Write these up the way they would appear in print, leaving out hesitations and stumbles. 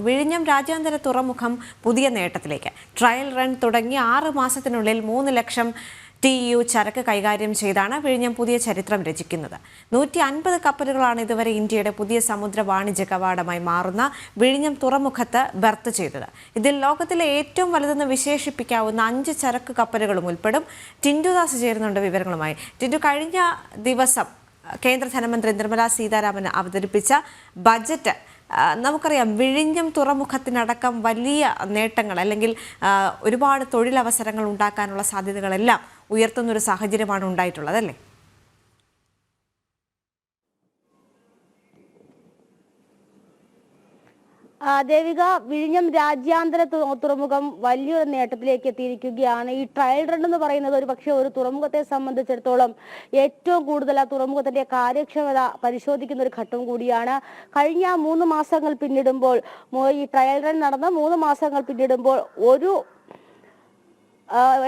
വിഴിഞ്ഞം രാജ്യാന്തര തുറമുഖം പുതിയ നേട്ടത്തിലേക്ക്. ട്രയൽ റൺ തുടങ്ങി 6 മാസത്തിനുള്ളിൽ 3 ലക്ഷം TEU ചരക്ക് കൈകാര്യം ചെയ്താണ് വിഴിഞ്ഞം പുതിയ ചരിത്രം രചിക്കുന്നത്. 150 കപ്പലുകളാണ് ഇതുവരെ ഇന്ത്യയുടെ പുതിയ സമുദ്ര വാണിജ്യ കവാടമായി മാറുന്ന വിഴിഞ്ഞം തുറമുഖത്ത് ബർത്ത് ചെയ്തത്. ഇതിൽ ലോകത്തിലെ ഏറ്റവും വലുതെന്ന് വിശേഷിപ്പിക്കാവുന്ന 5 ചരക്ക് കപ്പലുകളും ഉൾപ്പെടും. ടിൻഡു ദാസ് ചേരുന്നുണ്ട് വിവരങ്ങളുമായി. ടിൻഡു, കഴിഞ്ഞ ദിവസം കേന്ദ്ര ധനമന്ത്രി നിർമ്മല സീതാരാമൻ അവതരിപ്പിച്ച ബജറ്റ് നമുക്കറിയാം, വിഴിഞ്ഞം തുറമുഖത്തിനടക്കം വലിയ നേട്ടങ്ങൾ അല്ലെങ്കിൽ ഒരുപാട് തൊഴിലവസരങ്ങൾ ഉണ്ടാക്കാനുള്ള സാധ്യതകളെല്ലാം ഉയർത്തുന്നൊരു സാഹചര്യമാണ് ഉണ്ടായിട്ടുള്ളത്, അല്ലേ? ദേവിക, വിഴിഞ്ഞം രാജ്യാന്തര തുറമുഖം വലിയൊരു നേട്ടത്തിലേക്ക് എത്തിയിരിക്കുകയാണ്. ഈ ട്രയൽ റൺ എന്ന് പറയുന്നത് ഒരു തുറമുഖത്തെ സംബന്ധിച്ചിടത്തോളം ഏറ്റവും കൂടുതൽ ആ തുറമുഖത്തിന്റെ കാര്യക്ഷമത പരിശോധിക്കുന്ന ഒരു ഘട്ടം കൂടിയാണ്. കഴിഞ്ഞ 3 മാസങ്ങൾ പിന്നിടുമ്പോൾ, ഈ ട്രയൽ റൺ നടന്ന് 3 മാസങ്ങൾ പിന്നിടുമ്പോൾ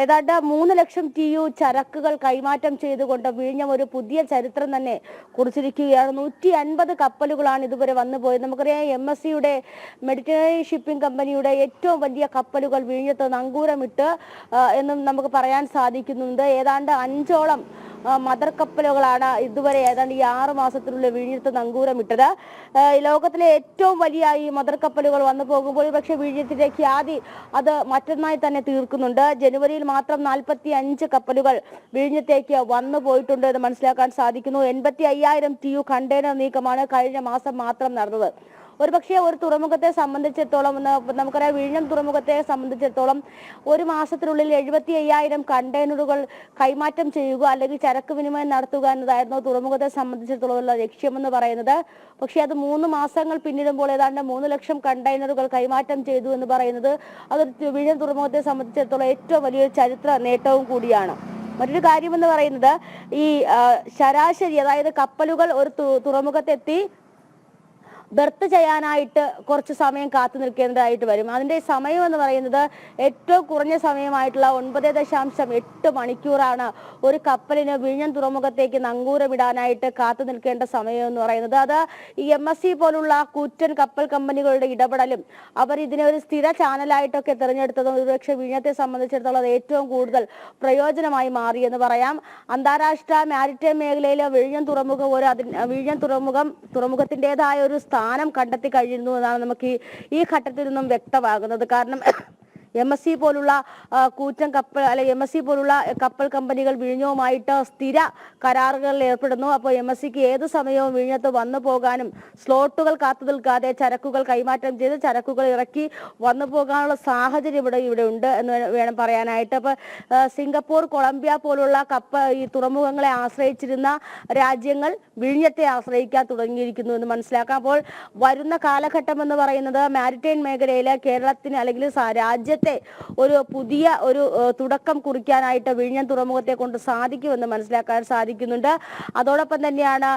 ഏതാണ്ട് 3 ലക്ഷം TEU ചരക്കുകൾ കൈമാറ്റം ചെയ്തുകൊണ്ട് വിഴിഞ്ഞം ഒരു പുതിയ ചരിത്രം തന്നെ കുറിച്ചിരിക്കുകയാണ്. 150 കപ്പലുകളാണ് ഇതുവരെ വന്നുപോയത്. നമുക്കറിയാം, MSCയുടെ മെഡിറ്ററേനിയൻ ഷിപ്പിംഗ് കമ്പനിയുടെ ഏറ്റവും വലിയ കപ്പലുകൾ വിഴിഞ്ഞത്ത് നങ്കൂരമിട്ട് എന്നും നമുക്ക് പറയാൻ സാധിക്കുന്നുണ്ട്. ഏതാണ്ട് 5ഓളം മദർ കപ്പലുകളാണ് ഇതുവരെ ഏതാണ്ട് ഈ 6 മാസത്തിനുള്ളിൽ വിഴിഞ്ഞത്ത് നങ്കൂരമിട്ടത്. ലോകത്തിലെ ഏറ്റവും വലിയ ഈ മദർ കപ്പലുകൾ വന്നു പോകുമ്പോൾ പക്ഷേ വിഴിഞ്ഞത്തിന്റെ ഖ്യാതി അത് മറ്റൊന്നായി തന്നെ തീർക്കുന്നുണ്ട്. ജനുവരിയിൽ മാത്രം 45 കപ്പലുകൾ വിഴിഞ്ഞത്തേക്ക് വന്നു പോയിട്ടുണ്ട് എന്ന് മനസ്സിലാക്കാൻ സാധിക്കുന്നു. 85,000 TEU കണ്ടെയ്നർ നീക്കമാണ് കഴിഞ്ഞ മാസം മാത്രം നടന്നത്. ഒരു തുറമുഖത്തെ സംബന്ധിച്ചിടത്തോളം, നമുക്കറിയാം, വിഴിഞ്ഞം തുറമുഖത്തെ സംബന്ധിച്ചിടത്തോളം ഒരു മാസത്തിനുള്ളിൽ 75,000 കണ്ടെയ്നറുകൾ കൈമാറ്റം ചെയ്യുക അല്ലെങ്കിൽ ചരക്ക് വിനിമയം നടത്തുക എന്നതായിരുന്നു തുറമുഖത്തെ സംബന്ധിച്ചിടത്തോളം ലക്ഷ്യമെന്ന് പറയുന്നത്. പക്ഷേ അത് 3 മാസങ്ങൾ പിന്നിടുമ്പോൾ ഏതാണ്ട് 3 ലക്ഷം കണ്ടെയ്നറുകൾ കൈമാറ്റം ചെയ്തു എന്ന് പറയുന്നത് അതൊരു വിഴിഞ്ഞം തുറമുഖത്തെ സംബന്ധിച്ചിടത്തോളം ഏറ്റവും വലിയൊരു ചരിത്ര നേട്ടവും കൂടിയാണ്. മറ്റൊരു കാര്യമെന്ന് പറയുന്നത്, ഈ ശരാശരി, അതായത് കപ്പലുകൾ ഒരു തുറമുഖത്തെത്തി ബർത്ത് ചെയ്യാനായിട്ട് കുറച്ച് സമയം കാത്തു നിൽക്കേണ്ടതായിട്ട് വരും. അതിന്റെ സമയം എന്ന് പറയുന്നത് ഏറ്റവും കുറഞ്ഞ സമയമായിട്ടുള്ള 9.8 മണിക്കൂറാണ് ഒരു കപ്പലിന് വിഴിഞ്ഞം തുറമുഖത്തേക്ക് നങ്കൂരമിടാനായിട്ട് കാത്തു നിൽക്കേണ്ട സമയം എന്ന് പറയുന്നത്. അത് ഈ MSC പോലുള്ള കൂറ്റൻ കപ്പൽ കമ്പനികളുടെ ഇടപെടലും അവർ ഇതിനെ ഒരു സ്ഥിര ചാനലായിട്ടൊക്കെ തിരഞ്ഞെടുത്തതും ഒരുപക്ഷെ വിഴിഞ്ഞത്തെ സംബന്ധിച്ചിടത്തോളം അത് ഏറ്റവും കൂടുതൽ പ്രയോജനമായി മാറിയെന്ന് പറയാം. അന്താരാഷ്ട്ര മാരിടൈം മേഖലയിലെ വിഴിഞ്ഞം തുറമുഖത്തിൻ്റെതായ ഒരു സ്ഥാനം കണ്ടെത്തി കഴിയുന്നു എന്നാണ് നമുക്ക് ഈ ഘട്ടത്തിൽ നിന്നും വ്യക്തമാകുന്നത്. കാരണം MSC പോലുള്ള കൂറ്റൻ കപ്പൽ അല്ലെങ്കിൽ MSC പോലുള്ള കപ്പൽ കമ്പനികൾ വിഴിഞ്ഞവുമായിട്ട് സ്ഥിര കരാറുകളിൽ ഏർപ്പെടുന്നു. അപ്പോൾ MSCക്ക് ഏത് സമയവും വിഴിഞ്ഞത്ത് വന്നു പോകാനും സ്ലോട്ടുകൾ കാത്തു നിൽക്കാതെ ചരക്കുകൾ കൈമാറ്റം ചെയ്ത് ചരക്കുകൾ ഇറക്കി വന്നു പോകാനുള്ള സാഹചര്യം ഇവിടെ ഉണ്ട് എന്ന് വേണം പറയാനായിട്ട്. അപ്പോൾ സിംഗപ്പൂർ, കൊളംബിയ പോലുള്ള ഈ തുറമുഖങ്ങളെ ആശ്രയിച്ചിരുന്ന രാജ്യങ്ങൾ വിഴിഞ്ഞത്തെ ആശ്രയിക്കാൻ തുടങ്ങിയിരിക്കുന്നു എന്ന് മനസ്സിലാക്കാം. അപ്പോൾ വരുന്ന കാലഘട്ടം എന്ന് പറയുന്നത് മാരിടൈം മേഖലയിലെ കേരളത്തിന് അല്ലെങ്കിൽ രാജ്യത്തെ ഒരു പുതിയ തുടക്കം കുറിക്കാനായിട്ട് വിഴിഞ്ഞം തുറമുഖത്തെ കൊണ്ട് സാധിക്കുമെന്ന് മനസ്സിലാക്കാൻ സാധിക്കുന്നുണ്ട്. അതോടൊപ്പം തന്നെയാണ്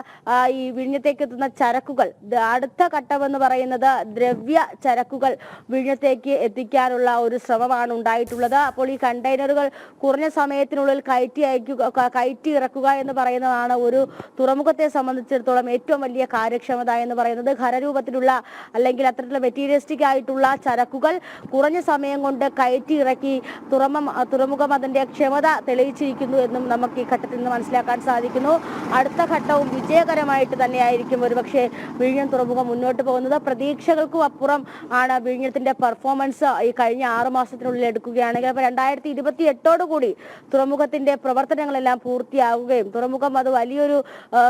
ഈ വിഴിഞ്ഞത്തേക്ക് എത്തുന്ന ചരക്കുകൾ, അടുത്ത ഘട്ടം എന്ന് പറയുന്നത് ദ്രവ്യ ചരക്കുകൾ വിഴിഞ്ഞത്തേക്ക് എത്തിക്കാനുള്ള ഒരു ശ്രമമാണ് ഉണ്ടായിട്ടുള്ളത്. അപ്പോൾ ഈ കണ്ടെയ്നറുകൾ കുറഞ്ഞ സമയത്തിനുള്ളിൽ കയറ്റി ഇറക്കുക എന്ന് പറയുന്നതാണ് ഒരു തുറമുഖത്തെ സംബന്ധിച്ചിടത്തോളം ഏറ്റവും വലിയ കാര്യക്ഷമത എന്ന് പറയുന്നത്. ഖരരൂപത്തിലുള്ള അല്ലെങ്കിൽ അത്തരത്തിലുള്ള മെറ്റീരിയലിസ്റ്റിക് ആയിട്ടുള്ള ചരക്കുകൾ കുറഞ്ഞ സമയം കൊണ്ട് കയറ്റി ഇറക്കി തുറമുഖം അതിന്റെ ക്ഷമത തെളിയിച്ചിരിക്കുന്നു എന്നും നമുക്ക് ഈ ഘട്ടത്തിൽ നിന്ന് മനസ്സിലാക്കാൻ സാധിക്കുന്നു. അടുത്ത ഘട്ടവും വിജയകരമായിട്ട് തന്നെയായിരിക്കും ഒരുപക്ഷെ വിഴിഞ്ഞം തുറമുഖം മുന്നോട്ട് പോകുന്നത്. പ്രതീക്ഷകൾക്കും അപ്പുറം ആണ് വിഴിഞ്ഞത്തിന്റെ പെർഫോമൻസ് ഈ കഴിഞ്ഞ 6 മാസത്തിനുള്ളിൽ എടുക്കുകയാണെങ്കിൽ. അപ്പോൾ 2028 തുറമുഖത്തിന്റെ പ്രവർത്തനങ്ങളെല്ലാം പൂർത്തിയാവുകയും തുറമുഖം അത് വലിയൊരു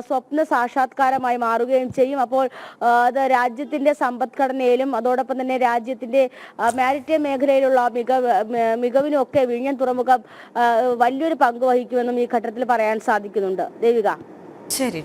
സ്വപ്ന സാക്ഷാത്കാരമായി മാറുകയും ചെയ്യും. അപ്പോൾ അത് രാജ്യത്തിന്റെ സമ്പദ്ഘടനയിലും അതോടൊപ്പം തന്നെ രാജ്യത്തിന്റെ മാരിടൈം മേഖലയിലുള്ള മികവിനൊക്കെ വിഴിഞ്ഞം തുറമുഖം വലിയൊരു പങ്ക് വഹിക്കുമെന്നും ഈ ഘട്ടത്തിൽ പറയാൻ സാധിക്കുന്നുണ്ട്. ദേവിക. ശരി.